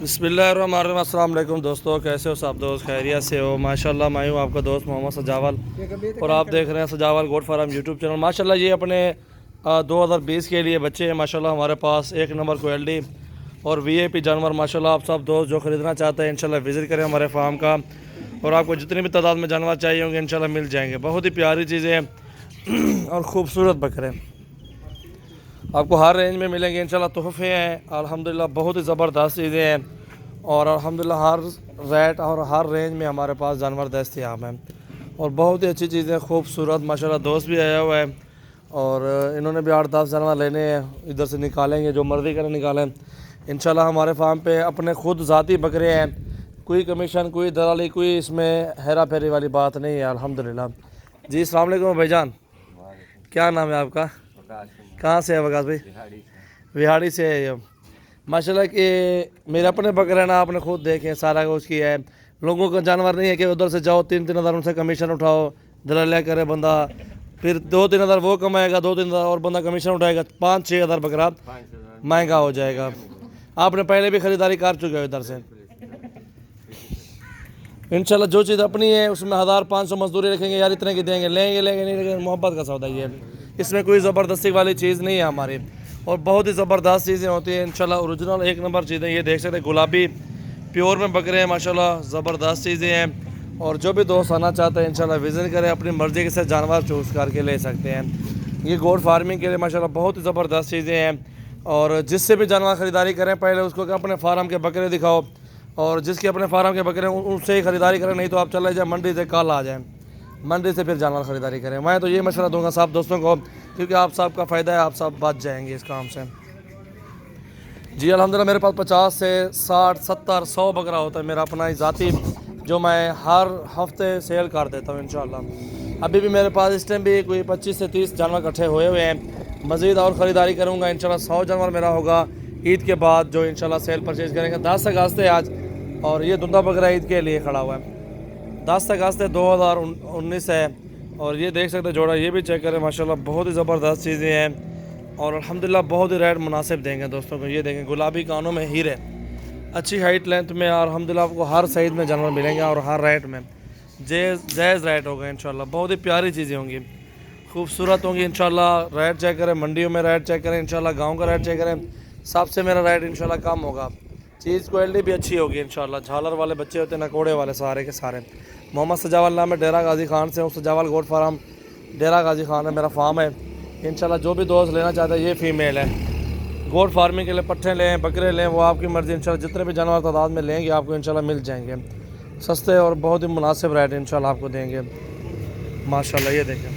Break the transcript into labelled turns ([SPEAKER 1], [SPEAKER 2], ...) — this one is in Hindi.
[SPEAKER 1] बिस्मिल्लाहिर्रहमानिर्रहीम। अस्सलाम वालेकुम दोस्तों, कैसे हो सब दोस्त? खैरियत से हो? माशाल्लाह मैं हूँ आपका दोस्त मोहम्मद सजावल और आप देख रहे हैं सजावल गोट फार्म यूट्यूब चैनल। माशाल्लाह ये अपने 2020 के लिए बच्चे हैं। माशाल्लाह हमारे पास एक नंबर क्वालिटी और वीआईपी जानवर। माशाल्लाह आप सब दोस्त जो ख़रीदना चाहते हैं इंशाल्लाह विज़िट करें हमारे फार्म का, और आपको जितनी भी तादाद में जानवर चाहिए होंगे इंशाल्लाह मिल जाएंगे। बहुत ही प्यारी चीज़ें हैं और ख़ूबसूरत बकरे आपको हर रेंज में मिलेंगे इंशाल्लाह। तोहफे हैं अल्हम्दुलिल्लाह, बहुत ही ज़बरदस्त चीज़ें हैं और अल्हम्दुलिल्लाह हर रेट और हर रेंज में हमारे पास जानवर दस्तयाब हैं और बहुत ही अच्छी चीज़ें खूबसूरत। माशाल्लाह दोस्त भी आया हुआ है और इन्होंने भी 8-10 जानवर लेने हैं, इधर से निकालेंगे, जो मर्ज़ी करें निकालें इंशाल्लाह। हमारे फार्म पे अपने खुद ज़ाती बकरे हैं, कोई कमीशन, कोई दलाली, कोई इसमें हेरा फेरी वाली बात नहीं है अल्हम्दुलिल्लाह जी। अस्सलाम वालेकुम भाईजान, क्या नाम है आपका? कहाँ से है वकास भाई? विहाड़ी से है ये। माशाल्लाह कि मेरे अपने बकरे हैं ना, आपने खुद देखे सारा कुछ किया है। लोगों का जानवर नहीं है कि उधर से जाओ 3-3 हज़ार उनसे कमीशन उठाओ, दलालिया करे बंदा, फिर 2-3 हज़ार वो कमाएगा, 2-3 हज़ार और बंदा कमीशन उठाएगा, 5-6 हज़ार बकरा महंगा हो जाएगा। आपने पहले भी ख़रीदारी कर चुके हो इधर से इंशाल्लाह। जो चीज़ अपनी है उसमें 1500 मजदूरी रखेंगे यार, इतने की देंगे, लेंगे नहीं लेंगे, मोहब्बत का सौदा ये है। इसमें कोई ज़बरदस्ती वाली चीज़ नहीं है हमारी और बहुत ही ज़बरदस्त चीज़ें होती हैं इंशाल्लाह। ओरिजिनल एक नंबर चीज़ें ये देख सकते हैं, गुलाबी प्योर में बकरे हैं माशाल्लाह, ज़बरदस्त चीज़ें हैं। और जो भी दोस्त आना चाहते हैं इंशाल्लाह विज़िट करें, अपनी मर्ज़ी के साथ जानवर चूज़ करके ले सकते हैं। ये गोट फार्मिंग के लिए माशाल्लाह बहुत ही ज़बरदस्त चीज़ें हैं। और जिससे भी जानवर ख़रीदारी करें पहले उसको अपने फार्म के बकरे दिखाओ, और जिसके अपने फार्म के बकरे उनसे ही ख़रीदारी करें, नहीं तो आप चले जाए मंडी से, कल आ जाएँ मंडी से फिर जानवर ख़रीदारी करें। मैं तो ये मशवरा दूंगा सब दोस्तों को, क्योंकि आप सब का फ़ायदा है, आप सब बच जाएंगे इस काम से जी। अल्हम्दुलिल्लाह मेरे पास 50 से 60, 70, 100 बकरा होता है मेरा अपना ही ज़ाती, जो मैं हर हफ्ते सेल कर देता हूँ इंशाल्लाह। अभी भी मेरे पास इस टाइम भी कोई 25 से 30 जानवर इकट्ठे हुए हैं। मज़ीद और ख़रीदारी करूँगा इंशाल्लाह। 100 जानवर मेरा होगा ईद के बाद, जो इंशाल्लाह सेल परचेज़ करेंगे। 10 अगस्त है आज और ये दुंदा बकरा ईद के लिए खड़ा हुआ है। 10 अगस्त 2019 है और ये देख सकते जोड़ा, ये भी चेक करें माशाल्लाह, बहुत ही ज़बरदस्त चीज़ें हैं और अल्हम्दुलिल्लाह बहुत ही रेट मुनासिब देंगे दोस्तों को। ये देखें गुलाबी कानों में हीरे, अच्छी हाइट लेंथ में और अल्हम्दुलिल्लाह आपको हर साइज़ में जानवर मिलेंगे और हर रेट में जायज़ रेट होगा इंशाल्लाह। बहुत ही प्यारी चीज़ें होंगी, खूबसूरत होंगी इंशाल्लाह। रेट चेक करें, मंडियों में रेट चेक करें इंशाल्लाह, गाँव का रेट चेक करें, सबसे मेरा रेट इंशाल्लाह कम होगा। चीज़ क्वालिटी भी अच्छी होगी इंशाल्लाह। झालर वाले बच्चे होते हैं, नकोड़े वाले सारे के सारे। मोहम्मद सजावल नाम है, डेरा गाजी खान से हूँ। सजावल गोट फार्म डेरा गाजी खान है मेरा फार्म है इंशाल्लाह। जो भी दोस्त लेना चाहते हैं, ये फ़ीमेल है। गोट फार्मिंग के लिए पट्ठे लें, बकरे लें, वो आपकी मर्ज़ी इंशाल्लाह। जितने भी जानवर तादाद में लेंगे आपको इंशाल्लाह मिल जाएंगे, सस्ते और बहुत ही मुनासिब रेट इंशाल्लाह आपको देंगे माशाल्लाह। ये देखें